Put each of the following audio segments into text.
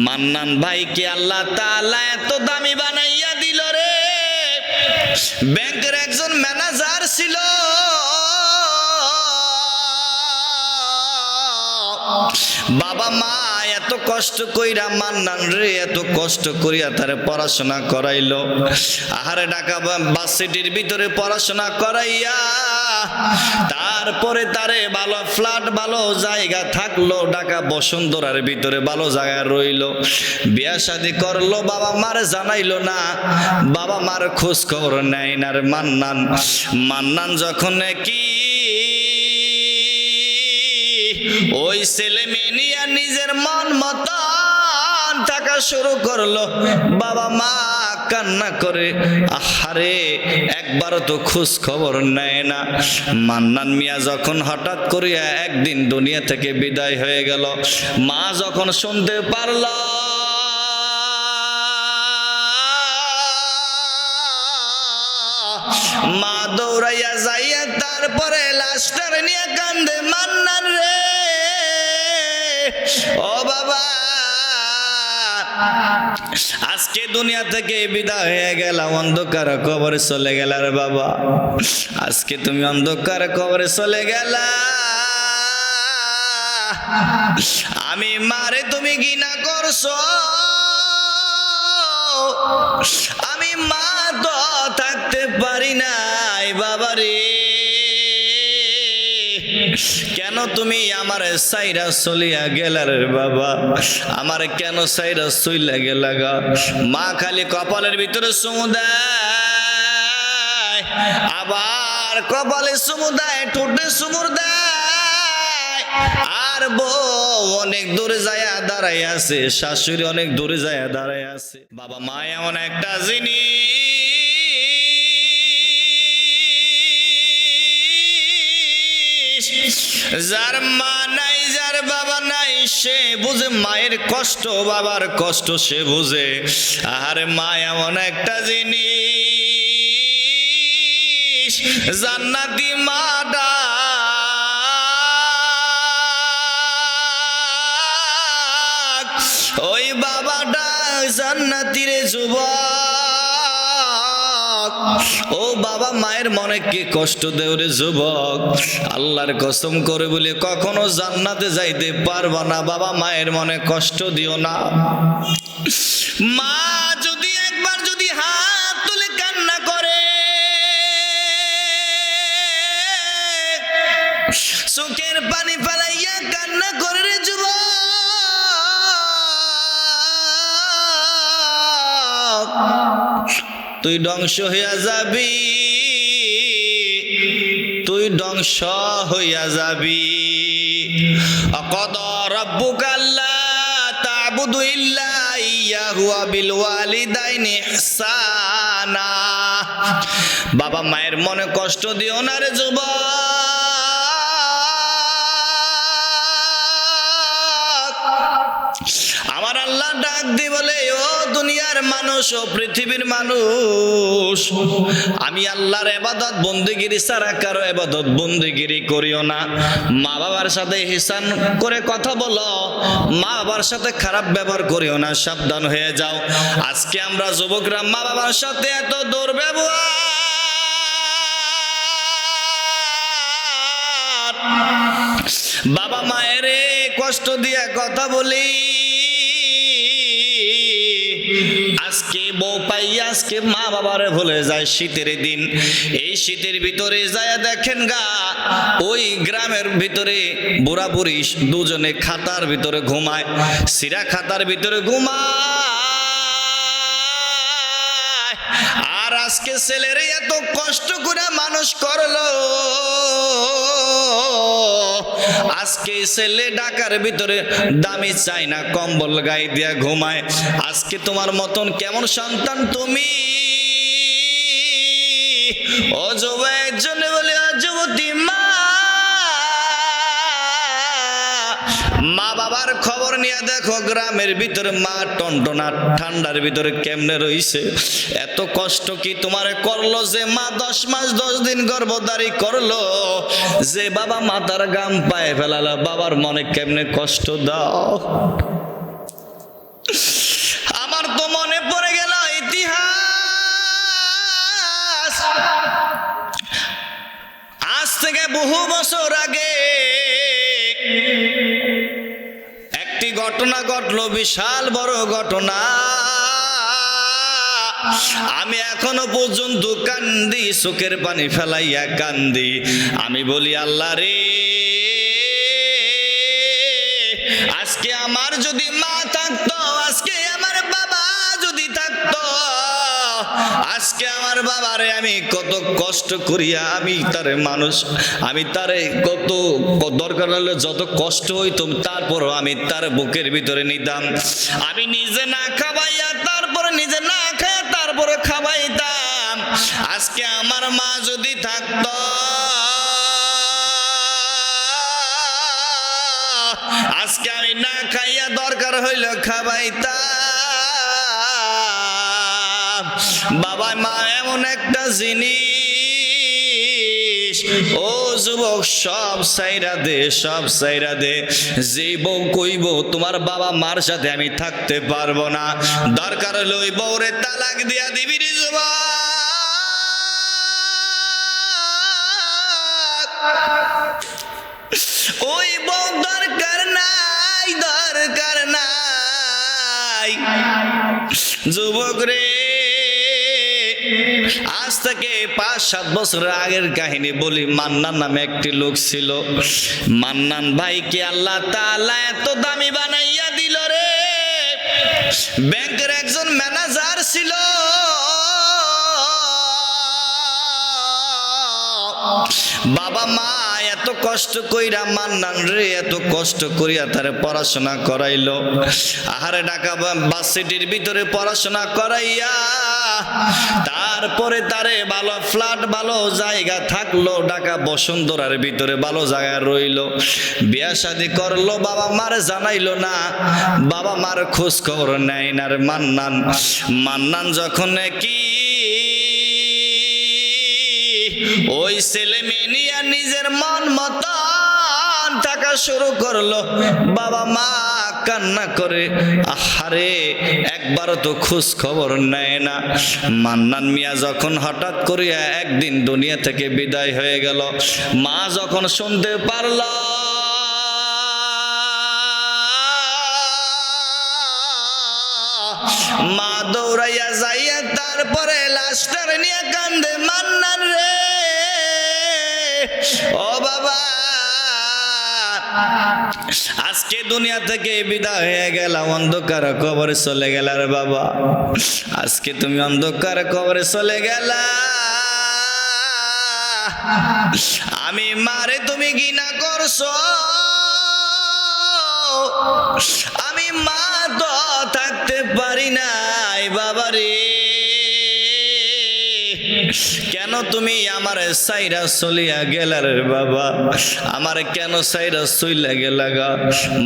মান্নান ভাইকে আল্লাহ তাআলা এত দামি বানাইয়া দিল রে। ব্যাংকের একজন ম্যানেজার ছিল, বাবা মা এত কষ্ট কইরা মান্নান রে এত কষ্ট করিয়া তারে পড়াশোনা করাইলো। আহারে ঢাকা ভার্সিটির ভিতরে পড়াশোনা করাইয়া তারপরে তারে ভালো ফ্ল্যাট ভালো জায়গা থাকলো, ঢাকা বসুন্ধরার ভিতরে ভালো জায়গায় রইলো। বিয়া শাদী করলো, বাবা মার জানাইলো না, বাবা মার খোঁজ খবর নেয় না রে মান্নান। মান্নান যখন কি ওই ছেলে মেয়ে নিয়ে নিজের মন মতন থাকা শুরু করলো, বাবা মা কান্না করে, আহারে একবারও তো খোঁজ খবর নেয় না। মান্নান মিয়া যখন হঠাৎ করিয়া একদিন দুনিয়া থেকে বিদায় হয়ে গেল, মা যখন শুনতে পারল, মা দৌড়াইয়া যাইয়া তারপরে লাশটার নিয়ে কান্দে, মান্নান রে ও বাবা আজকে দুনিয়া থেকে বিদায় হয়ে গেল, অন্ধকার কবরে চলে গেল রে বাবা, আজকে তুমি অন্ধকার কবরে চলে গেলা। আমি মারে তুমি ঘৃণা করছো, আমি মা তো থাকতে পারি নাই বাবারে, কেন তুমি আমার সাইরা চলিয়া গেলার বাবা, আমার কেন সাইরা চইলা গেলা গা। মা খালি কপালের ভিতরে চুমু দেয়, আবার কপালে চুমু দেয়, ঠোঁটে চুমুর দেয়, আর বউ অনেক দূরে যায় দাঁড়াই আছে, শাশুড়ি অনেক দূরে যায় দাঁড়াই আছে। বাবা মা এমন একটা জিনিস, যার মা নাই যার বাবা নাই সে বুঝে মায়ের কষ্ট, বাবার কষ্ট সে বুঝে। আর মা এমন একটা জিনিস, জান্নাতি মাটা ওই বাবাটা জান্নাতীর যুবক, ও বাবা মায়ের মনে কি কষ্ট দেও রে যুবক, আল্লাহর কসম করে বলে কখনো জান্নাতে যাইতে পারবা না, বাবা মায়ের মনে কষ্ট দিও না। মা যদি একবার যদি হাত তুলে কান্না করে, চোখের পানি ফেলাইয়া কান্না করে রে যুবক, তুই ধ্বংস হইয়া যাবি, তুই ধ্বংস হইয়া যাবি। আকাদা রাব্বুকা আল্লা তা'বুদু ইল্লা ইয়্যাহু ওয়া বিল ওয়ালিদাইনি ইহসানা। বাবা মায়ের মনে কষ্ট দিও না রে যুবক। আমার আল্লাহ ডাক দি বলে, ও দুনিয়ার মানুষ, ও পৃথিবীর মানুষ, আমি আল্লাহর ইবাদত বন্দেগিরি ছাড়া কারো ইবাদত বন্দেগিরি করিও না। মা বাবার সাথে ihsan করে কথা বলো, মা বাবার সাথে খারাপ ব্যবহার করিও না, সাবধান হয়ে যাও। আজকে আমরা যুবকরা মা বাবার সাথে এত দুর্ব্যবহার, বাবা মায়ের কষ্ট দিয়ে কথা বলি, আজকে বউ পাই, আজকে মা বাবারে ভুলে যায়। শীতের দিন, এই শীতের ভিতরে যায় দেখেন গা, ওই গ্রামের ভিতরে বুড়া বুড়ি দুজনে খাতার ভিতরে ঘুমায়, সিরা খাতার ভিতরে ঘুমায়। আর আজকে ছেলের এত কষ্ট করে মানুষ করলো, আজকে ছেলে ঢাকার ভিতরে দামি চাই না কম্বল গায়ে দিয়া ঘুমায়। আজকে তোমার মতন কেমন সন্তান তুমি, ও যুবক জন্য বলে যুবতী মা, মা বাবার খবর নিয়ে দেখো গ্রামের ভিতরে মা টনটনা ঠান্ডার ভিতরে কেমনে রইছে। এত কষ্ট কি তোমারে করলো যে মা 10 মাস 10 দিন গর্ভধারী করলো, যে বাবা মাতার গাম পায়ে ফেলালো, বাবার মনে কেমনে কষ্ট দাও। বহু বছর আগে একটি ঘটনা ঘটলো, বিশাল বড় ঘটনা। আমি এখনো পর্যন্ত কান্দি, চোখের পানি ফেলাইয়া কান্দি। আমি বলি আল্লাহ রে, আজকে আমার যদি মা থাকতো, আজকে আমার বাবা যদি থাকতো, আজকে আমার বাবারে আমি কত কষ্ট করিয়া আমি তারে মানুষ, আমি তারে কত দরকার হলে যত কষ্ট হইতো তারপরও আমি তার বুকের ভিতরে নিতাম। আমি নিজে না খাবাইয়া তারপরে নিজে না খাইয়া তারপরে খাবাইতাম। আজকে আমার মা যদি থাকতো, আজকে আমি না খাইয়া দরকার হইল খাবাইতাম। বাবা মা এমন একটা জিনিস, ও যুবক সব সাইরা দে, সব সাইরা দে। যে বউ কইব তোমার বাবা মার সাথে আমি থাকতে পারবো না, দরকার হইল ওই বউরে তালাক দিয়া দিবি রে যুবক। ওই বউ দরকার নাই, দরকার নাই যুবক রে। আজ থেকে 5-7 বছর আগের কাহিনী বলি। মান্নান নামে একটি লোক ছিল। মান্নান ভাইকে আল্লাহ তাআলা এত দামি বানাইয়া দিল রে। ব্যাংকের একজন ম্যানেজার ছিল। বাবা মা এত কষ্ট কইরা মান্নান রে, এত কষ্ট করিয়া তারে পড়াশোনা করাইলো। আহারে ঢাকা ভার্সিটির ভিতরে পড়াশোনা করাইয়া তারপরে তারে ভালো ফ্ল্যাট, ভালো জায়গা থাকলো। ঢাকা বসুন্ধরার ভিতরে ভালো জায়গায় রইলো। বিয়া শাদী করলো, বাবা মারে জানাইলো না, বাবা মার খোঁজ খবর নেয় না রে মান্নান। মান্নান যখন কি ওই ছেলে মেয়ে নিয়ে নিজের মন মতন থাকা শুরু করলো, বাবা মা কান্না করে। আহারে, একবারও তো খোঁজ খবর নেয় না। মান্নান মিয়া যখন হঠাৎ করিয়া একদিন দুনিয়া থেকে বিদায় হয়ে গেল, মা যখন শুনতে পারল, মা দৌড়াইয়া যাইয়া তারপরে লাশটার নিয়ে কান্দে। মান্নান রে, ও বাবা, আজকে দুনিয়া থেকে বিদায় হয়ে গেল, অন্ধকার কবরে চলে গেল রে বাবা। আজকে তুমি অন্ধকার কবরে চলে গেলা। আমি মারে তুমি ঘৃণা করছো, আমি মা তো থাকতে পারি নাই বাবা রে। কেন তুমি আমার সাইরা চলিয়া গেলা রে বাবা? আমার কেন সাইরা চইলা গেলা গা?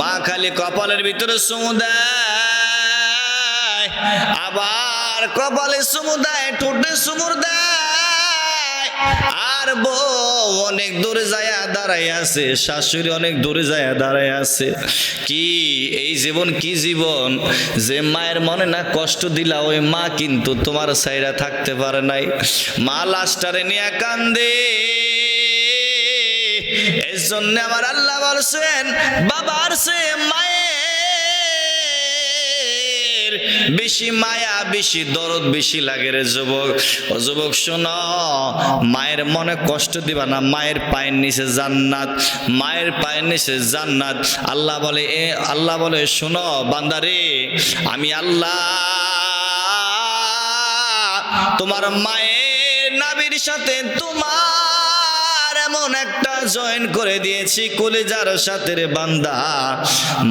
মা খালি কপালের ভিতরে চুমু দেয়, আবার কপালে চুমু দেয়, ঠোঁটে চুমুর দেয়। আর বউ অনেক দূরে যায় দাঁড়াই আছে, শাশুড়ি অনেক দূরে যায় দাঁড়াই আছে। কি এই জীবন, কি জীবন যে মায়ের মনে না কষ্ট দিলা, ওই মা কিন্তু তোমার সাইরা থাকতে পারে নাই। মা লাশটারে নিয়ে কান্দে। এই জন্য আমার আল্লাহ বলছেন, বাবার সে মায়ের বেশি মায়া, বেশি দরদ বেশি লাগে রে যুবক। ও যুবক শোনো, মায়ের মনে কষ্ট দিবা না। মায়ের পায়ের নিচে জান্নাত, মায়ের পায়ের নিচে জান্নাত। আল্লাহ বলে শোনো বান্দারে, আমি আল্লাহ তোমার মায়ের নাভির সাথে তোমার এমন একটা জয়েন করে দিয়েছি কলিজার সাথে রে বান্দা।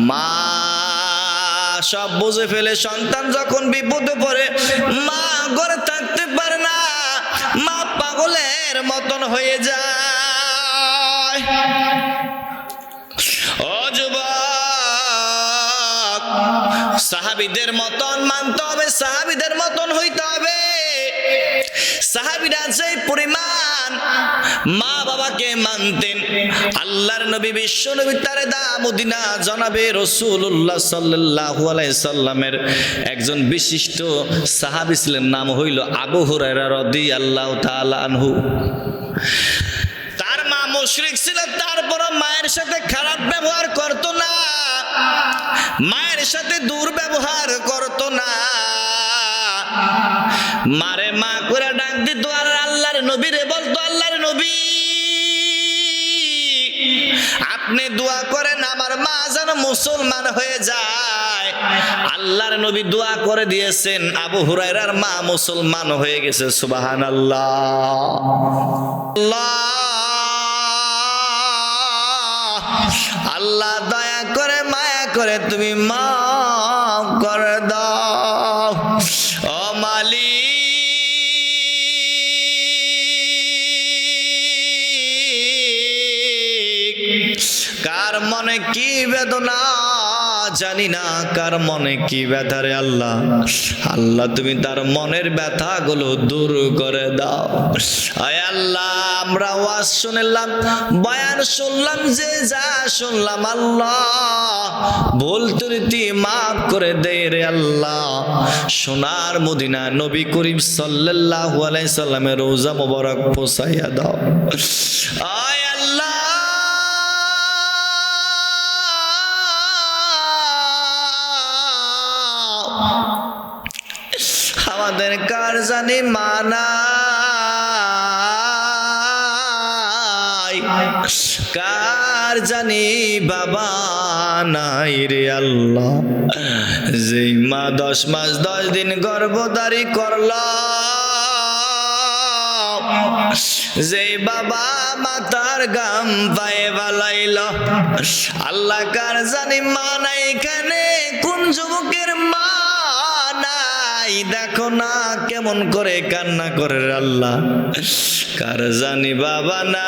মা সব বুঝে ফেলে। সন্তান যখন বিপদে পড়ে, মা ঘরে থাকতে পারে না, মা পাগলের মতন হয়ে যায়। ও যুবক, সাহাবীদের মতন মানতে হবে, সাহাবীদের মতন হইতে হবে। সাহাবীরা যে পরিমাণ মা বাবাকে মানতেন, আল্লাহর নবী বিশ্ব নবী তারেদা মদিনা জনাবে রাসূলুল্লাহ সাল্লাল্লাহু আলাইহি সাল্লামের একজন বিশিষ্ট সাহাবী ছিলেন, নাম হইল আবু হুরায়রা রাদিয়াল্লাহু তাআলা আনহু। তার মা মুশরিক ছিল, তারপর মায়ের সাথে খারাপ ব্যবহার করতো না, মায়ের সাথে দুর্ব্যবহার করতো না। মারে মা করে ডাক দিত আর আল্লাহর নবীরে বলতো, আল্লাহর নবী আপনি দোয়া করেন আমার মা যেন মুসলমান হয়ে যায়। আল্লাহর নবী দোয়া করে দিয়েছেন, আবু হুরায়রার মা মুসলমান হয়ে গেছে। সুবহানাল্লাহ। আল্লাহ দয়া করে মায়া করে তুমি মাফ করে দাও। ও মালিক, কার মনে কি বেদনা জানি না, কার মনে কি ব্যথা রে আল্লাহ, আল্লাহ তুমি তার মনের ব্যথাগুলো দূর করে দাও। আয় আল্লাহ, আমরা ওয়াজ শুনলাম, বয়ান শুনলাম, যে যা শুনলাম আল্লাহ ভুল ত্রুটি মাফ করে দে রে আল্লাহ। সোনার মদিনা নবী করিম সাল্লাল্লাহু আলাইহি সাল্লামের রওজা মোবারক পৌঁছাইয়া দাও। আয় আল্লাহ, আমাদের কার জানি মানাই, কার জানি বাবা নাই রে আল্লাহ। যেই মা 10 মাস 10 দিন গর্ভধারী করল, যেই বাবা মাতার গাম পায়ে বালাইল, আল্লাহ কার জানি মা নাই এখানে, কোন যুবকের মা নাই দেখো না কেমন করে কান্না করে আল্লাহ। কার জানি বাবা নাই,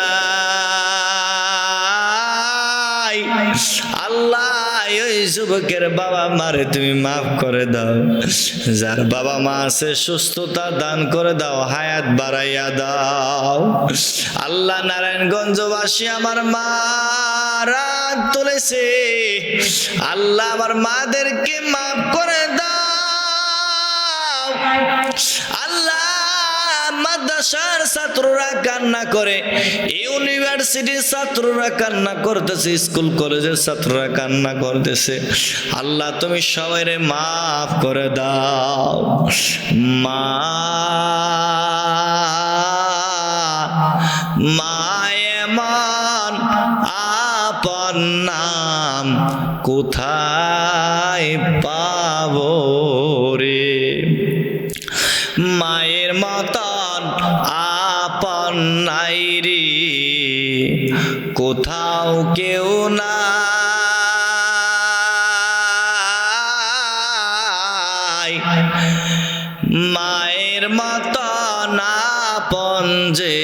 আল্লাহ ওই যুবকের বাবা মারে তুমি মাফ করে দাও। যার বাবা মা আছে সুস্থতা দান করে দাও, হায়াত বাড়াইয়া দাও। আল্লাহ নারায়ণগঞ্জবাসী আমার মা রাত তুলেছে, আল্লাহ আমার মাদেরকে মাফ করে দাও। আল্লাহ মাদ্রাসার ছাত্ররা কান্না করে, ইউনিভার্সিটির ছাত্ররা কান্না করতেছে, স্কুল কলেজের ছাত্ররা কান্না করতেছে। আল্লাহ তুমি সবাইরে মাফ করে দাও। মা মায়েমান আপন নাম কোথায় পাবো রে, মায়ের মতন আপন নাই রে, কোথাও কেউ নাই। মায়ের মতন আপন যে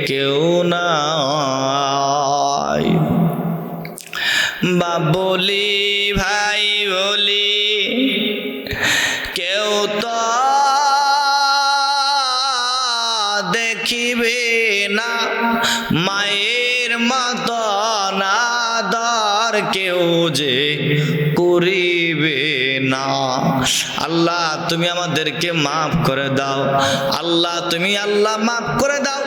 কেউ নাই। বাপ বলি ভাই বলি কেউ তো দেখিবে না, মায়ের মতন আদর কেউ যে করিবে না। আল্লাহ তুমি আমাদেরকে মাফ করে দাও। আল্লাহ তুমি আল্লাহ মাফ করে দাও।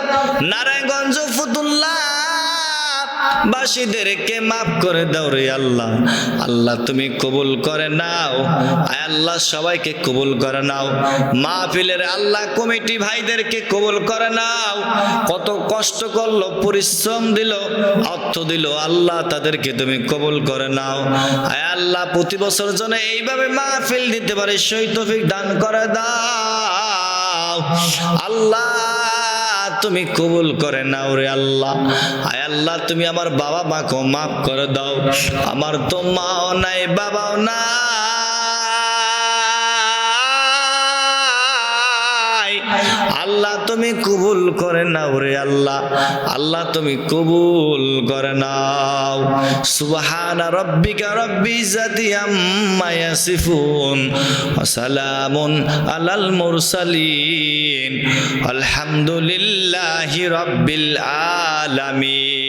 নারায়ণগঞ্জ ফুতুল্লাহ বাসীদেরকে মাফ করে দাও রে আল্লাহ। আল্লাহ তুমি কবুল করে নাও। আল্লাহ সবাইকে কবুল করে নাও। মাহফিলের আল্লাহ কমিটি ভাইদেরকে কবুল করে নাও। কত কষ্ট করলো, পরিশ্রম দিল, অর্থ দিল, আল্লাহ তাদেরকে তুমি কবুল করে নাও। আল্লাহ প্রতি বছর জন্য এইভাবে মাহফিল দিতে পারে সেই তৌফিক দান করে দাও। আল্লাহ তুমি কবুল করে নাও রে আল্লাহ। আয় আল্লাহ তুমি আমার বাবা মাকে মাফ করে দাও। আমার তো মাও নাই বাবাও নাই, আল্লাহ তুমি কবুল করে নাও রে আল্লাহ। আল্লাহ তুমি কবুল করে নাও। সুবহানা রাব্বিকা রাব্বিল ইজ্জাতি আম্মা ইয়াসিফুন ওয়া সালামুন আলাল মুরসালিন আলহামদুলিল্লাহি রাব্বিল আলামিন।